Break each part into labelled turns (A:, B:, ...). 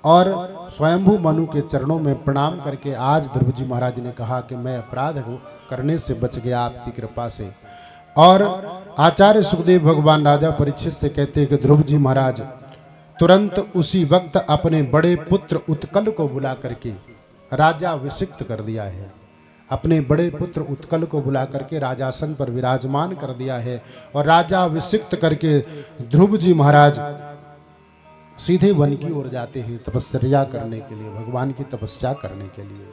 A: और स्वयंभू मनु के चरणों में प्रणाम करके आज ध्रुव जी महाराज ने कहा कि मैं अपराध करने से बच गया आपकी कृपा से। और आचार्य सुखदेव भगवान राजा परीक्षित से कहते हैं कि ध्रुव जी महाराज तुरंत उसी वक्त अपने बड़े पुत्र उत्कल को बुला करके राजा अभिषिक्त कर दिया है। अपने बड़े पुत्र उत्कल को बुला करके राजासन पर विराजमान कर दिया है और राजा अभिषिक्त करके ध्रुव जी महाराज सीधे वन की ओर जाते हैं तपस्या करने के लिए, भगवान की तपस्या करने के लिए।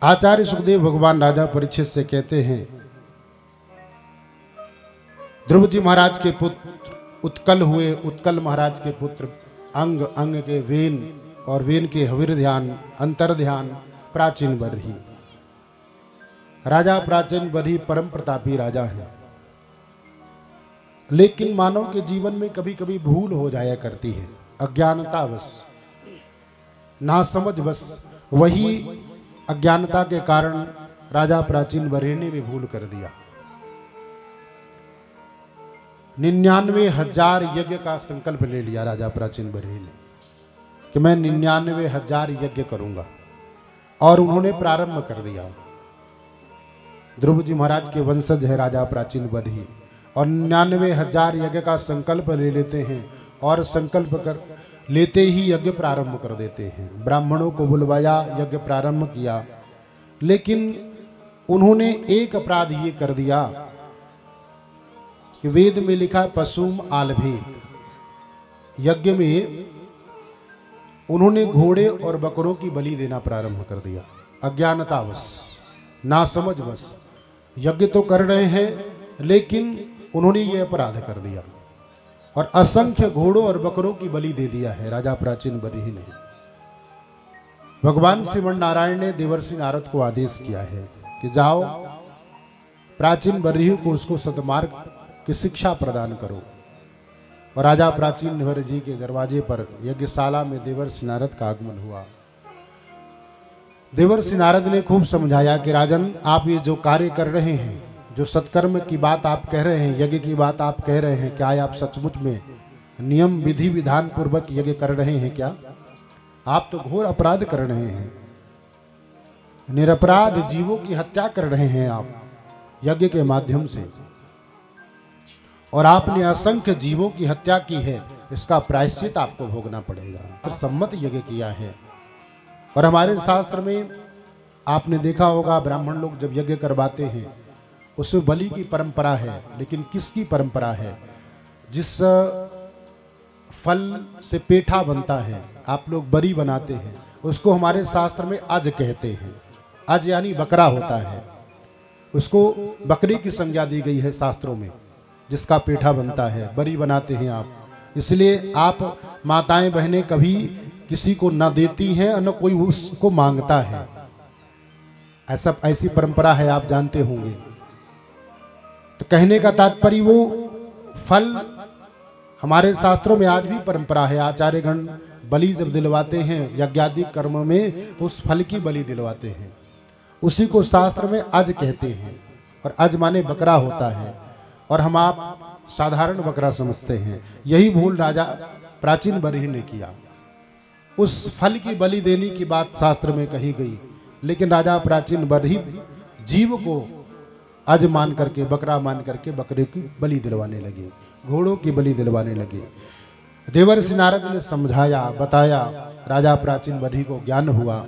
A: आचार्य सुखदेव भगवान राजा परीक्षित से कहते हैं ध्रुव जी महाराज के पुत्र उत्कल हुए, उत्कल महाराज के पुत्र अंग, अंग के वेन और वेन के हविर ध्यान, अंतर ध्यान प्राचीन बरही। राजा प्राचीन बरही परम प्रतापी राजा है, लेकिन मानव के जीवन में कभी कभी भूल हो जाया करती है, अज्ञानतावश, नासमझवश। वही अज्ञानता के कारण राजा प्राचीन बरही ने भी भूल कर दिया। 99,000 यज्ञ का संकल्प ले लिया राजा प्राचीन बरही ने कि मैं 99,000 यज्ञ करूंगा, और उन्होंने प्रारंभ कर दिया। ध्रुव जी महाराज के वंशज है राजा प्राचीन बरही, और 99,000 यज्ञ का संकल्प ले लेते हैं और संकल्प कर लेते ही यज्ञ प्रारंभ कर देते हैं। ब्राह्मणों को बुलवाया, यज्ञ प्रारंभ किया, लेकिन उन्होंने एक अपराध ये कर दिया कि वेद में लिखा पशुम आलभेत, यज्ञ में उन्होंने घोड़े और बकरों की बलि देना प्रारंभ कर दिया। अज्ञानतावश, नासमझवश यज्ञ तो कर रहे हैं, लेकिन उन्होंने ये अपराध कर दिया और असंख्य घोड़ों और बकरों की बलि दे दिया है राजा प्राचीन बरही ने। भगवान श्रीमन नारायण ने देवर्षि नारद को आदेश किया है कि जाओ प्राचीन बरही को उसको सद्मार्ग की शिक्षा प्रदान करो। और राजा प्राचीन वर जी के दरवाजे पर यज्ञशाला में देवर्षि नारद का आगमन हुआ। देवर्षि नारद ने खूब समझाया कि राजन, आप ये जो कार्य कर रहे हैं, जो सत्कर्म की बात आप कह रहे हैं, यज्ञ की बात आप कह रहे हैं, क्या आप सचमुच में नियम विधि विधान पूर्वक यज्ञ कर रहे हैं क्या? आप तो घोर अपराध कर रहे हैं, निरपराध जीवों की हत्या कर रहे हैं आप यज्ञ के माध्यम से, और आपने असंख्य जीवों की हत्या की है, इसका प्रायश्चित आपको भोगना पड़ेगा। तो सम्मत यज्ञ किया है। और हमारे शास्त्र में आपने देखा होगा, ब्राह्मण लोग जब यज्ञ करवाते हैं उसमें बलि की परंपरा है, लेकिन किसकी परंपरा है? जिस फल से पेठा बनता है, आप लोग बरी बनाते हैं, उसको हमारे शास्त्र में अज कहते हैं। अज यानी बकरा होता है, उसको बकरे की संज्ञा दी गई है शास्त्रों में। जिसका पेठा बनता है, बरी बनाते हैं आप, इसलिए आप माताएं बहनें कभी किसी को न देती हैं और न कोई उसको मांगता है। ऐसी परंपरा है, आप जानते होंगे। तो कहने का तात्पर्य वो फल हमारे शास्त्रों में आज भी परंपरा है। आचार्यगण बलि जब दिलवाते हैं यज्ञादि कर्म में, तो उस फल की बलि दिलवाते हैं, उसी को शास्त्र में अज कहते हैं। और अज माने बकरा होता है, और हम आप साधारण बकरा समझते हैं। यही भूल राजा प्राचीन बरही ने किया। उस फल की बलि देने की बात शास्त्र में कही गई, लेकिन राजा प्राचीन बरही जीव को अज मान करके, बकरा मान करके बकरे की बलि दिलवाने लगे, घोड़ों की बलि दिलवाने लगे। देवर्षि नारद ने समझाया, बताया, राजा प्राचीन बरही को ज्ञान हुआ,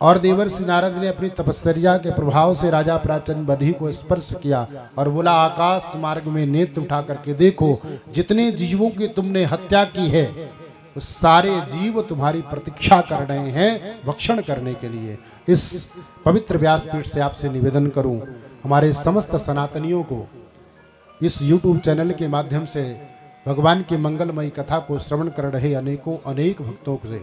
A: और देवर्षि नारद ने अपनी तपस्या के प्रभाव से राजा प्राचीन बरही को स्पर्श किया और बोला, आकाश मार्ग में नेत्र उठा करके देखो, जितने जीवों की तुमने हत्या की है, सारे जीव तुम्हारी प्रतीक्षा कर रहे हैं भक्षण करने के लिए। इस पवित्र व्यासपीठ से आपसे निवेदन करूं, हमारे समस्त सनातनियों को इस YouTube चैनल के माध्यम से भगवान की मंगलमयी कथा को श्रवण कर रहे अनेकों अनेक भक्तों से,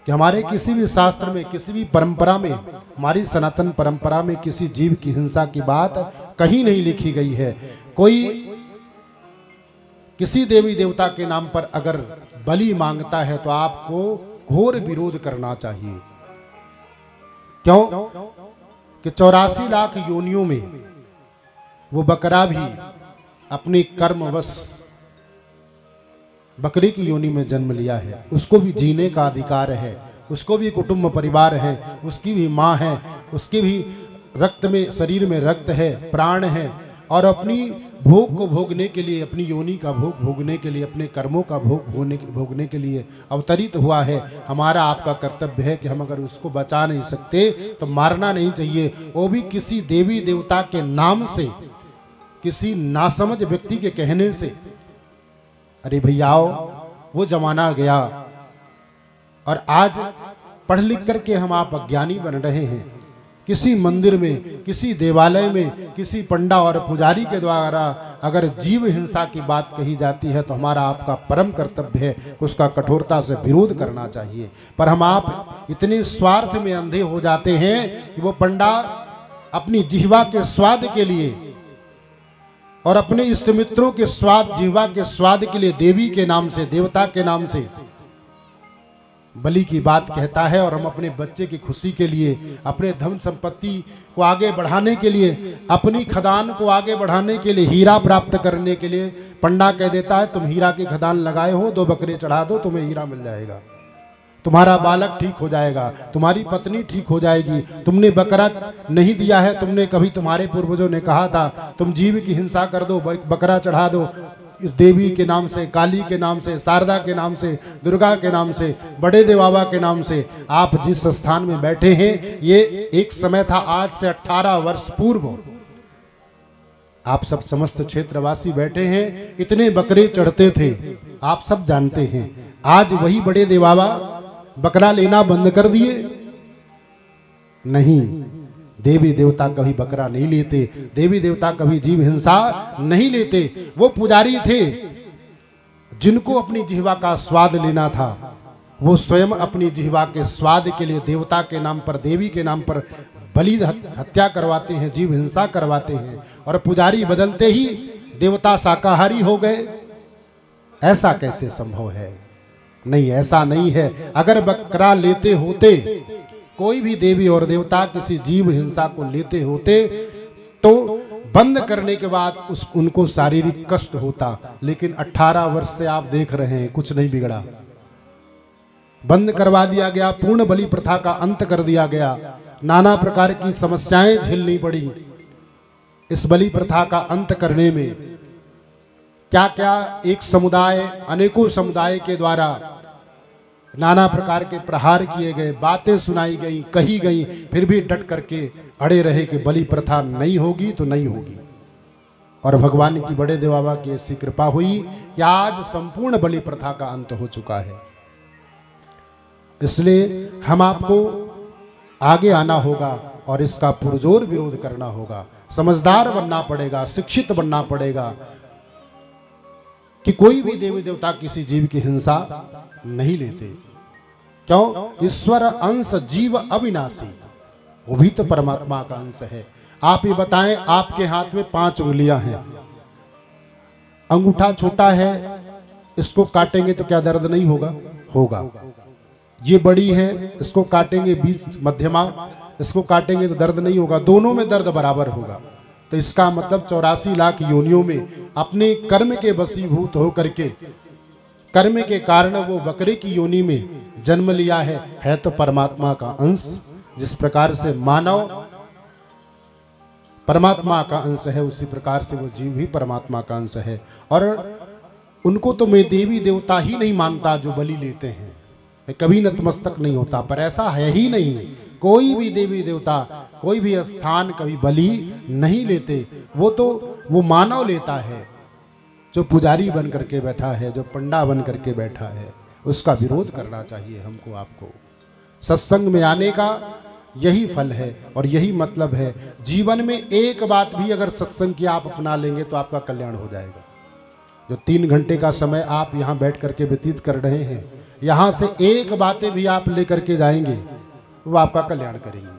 A: कि हमारे किसी भी शास्त्र में, किसी भी परंपरा में, हमारी सनातन परंपरा में किसी जीव की हिंसा की बात कहीं नहीं लिखी गई है। कोई किसी देवी देवता के नाम पर अगर बलि मांगता है तो आपको घोर विरोध करना चाहिए। क्यों? कि 84 लाख योनियों में वो बकरा भी अपनी कर्मवश बकरे की योनि में जन्म लिया है, उसको भी जीने का अधिकार है, उसको भी कुटुंब परिवार है, उसकी भी माँ है, उसके भी रक्त में, शरीर में रक्त है, प्राण है, और अपनी भोग को भोगने के लिए, अपनी योनि का भोग भोगने के लिए, अपने कर्मों का भोग भोगने के लिए अवतरित हुआ है। हमारा आपका कर्तव्य है कि हम अगर उसको बचा नहीं सकते तो मारना नहीं चाहिए, वो भी किसी देवी देवता के नाम से, किसी नासमझ व्यक्ति के कहने से। अरे भैयाओ, वो जमाना गया और आज पढ़ लिख करके हम आप अज्ञानी बन रहे हैं। किसी मंदिर में, किसी देवालय में, किसी पंडा और पुजारी के द्वारा अगर जीव हिंसा की बात कही जाती है तो हमारा आपका परम कर्तव्य है कि उसका कठोरता से विरोध करना चाहिए। पर हम आप इतने स्वार्थ में अंधे हो जाते हैं कि वो पंडा अपनी जिह्वा के स्वाद के लिए और अपने इष्ट मित्रों के स्वाद, जिह्वा के स्वाद के लिए देवी के नाम से, देवता के नाम से बलि की बात कहता है, और हम अपने बच्चे की खुशी के लिए, अपने धन संपत्ति को आगे बढ़ाने के लिए, अपनी खदान को आगे बढ़ाने के लिए, हीरा प्राप्त करने के लिए पंडा कह देता है तुम हीरा की खदान लगाए हो, 2 बकरे चढ़ा दो, तुम्हें हीरा मिल जाएगा, तुम्हारा बालक ठीक हो जाएगा, तुम्हारी पत्नी ठीक हो जाएगी, तुमने बकरा नहीं दिया है, तुमने कभी, तुम्हारे पूर्वजों ने कहा था तुम जीव की हिंसा कर दो, बकरा चढ़ा दो, इस देवी के नाम से, काली के नाम से, शारदा के नाम से, दुर्गा के नाम से, बड़े देव बाबा के नाम से। आप जिस स्थान में बैठे हैं, ये एक समय था, आज से 18 वर्ष पूर्व आप सब समस्त क्षेत्रवासी बैठे हैं, इतने बकरे चढ़ते थे, आप सब जानते हैं। आज वही बड़े देव बाबा बकरा लेना बंद कर दिए? नहीं, देवी देवता कभी बकरा नहीं लेते, देवी देवता कभी जीव हिंसा नहीं लेते। वो पुजारी थे जिनको अपनी जिह्वा का स्वाद लेना था, वो स्वयं अपनी जिह्वा के स्वाद के लिए देवता के नाम पर, देवी के नाम पर बलि हत्या करवाते हैं, जीव हिंसा करवाते हैं, और पुजारी बदलते ही देवता शाकाहारी हो गए। ऐसा कैसे संभव है? नहीं, ऐसा नहीं है। अगर बकरा लेते होते, कोई भी देवी और देवता किसी जीव हिंसा को लेते होते तो बंद करने के बाद उनको शारीरिक कष्ट होता, लेकिन 18 वर्ष से आप देख रहे हैं कुछ नहीं बिगड़ा। बंद करवा दिया गया, पूर्ण बलि प्रथा का अंत कर दिया गया, नाना प्रकार की समस्याएं झेलनी पड़ी। इस बलि प्रथा का अंत करने में क्या क्या एक समुदाय, अनेकों समुदाय के द्वारा नाना प्रकार के प्रहार किए गए, बातें सुनाई गई, कही गई, फिर भी डट करके अड़े रहे कि बलि प्रथा नहीं होगी तो नहीं होगी। और भगवान की, बड़े देव बाबा की ऐसी कृपा हुई कि आज संपूर्ण बलि प्रथा का अंत हो चुका है। इसलिए हम आपको आगे आना होगा और इसका पुरजोर विरोध करना होगा, समझदार बनना पड़ेगा, शिक्षित बनना पड़ेगा कि कोई भी देवी देवता किसी जीव की हिंसा नहीं लेते। क्यों? ईश्वर अंश जीव अविनाशी, वो भी तो परमात्मा का अंश है। आप ये बताएं, आपके हाथ में 5 उंगलियां हैं, अंगूठा छोटा है, इसको काटेंगे तो क्या दर्द नहीं होगा? होगा। ये बड़ी है, इसको काटेंगे, बीच मध्यमा, इसको काटेंगे तो दर्द नहीं होगा, दोनों में दर्द बराबर होगा। तो इसका मतलब 84 लाख योनियों में अपने कर्म के वशीभूत होकर के, कर्म के कारण वो बकरे की योनि में जन्म लिया है तो परमात्मा का अंश। जिस प्रकार से मानव परमात्मा का अंश है, उसी प्रकार से वो जीव भी परमात्मा का अंश है। और उनको तो मैं देवी देवता ही नहीं मानता जो बलि लेते हैं, मैं कभी नतमस्तक नहीं होता। पर ऐसा है ही नहीं, कोई भी देवी देवता, कोई भी स्थान कभी बलि नहीं लेते। वो तो वो मानव लेता है, जो पुजारी बन करके बैठा है, जो पंडा बन करके बैठा है। उसका विरोध करना चाहिए हमको, आपको। सत्संग में आने का यही फल है और यही मतलब है। जीवन में एक बात भी अगर सत्संग की आप अपना लेंगे तो आपका कल्याण हो जाएगा। जो 3 घंटे का समय आप यहाँ बैठ करके व्यतीत कर रहे हैं, यहाँ से एक बातें भी आप लेकर के जाएंगे, वो आपका कल्याण करेंगे।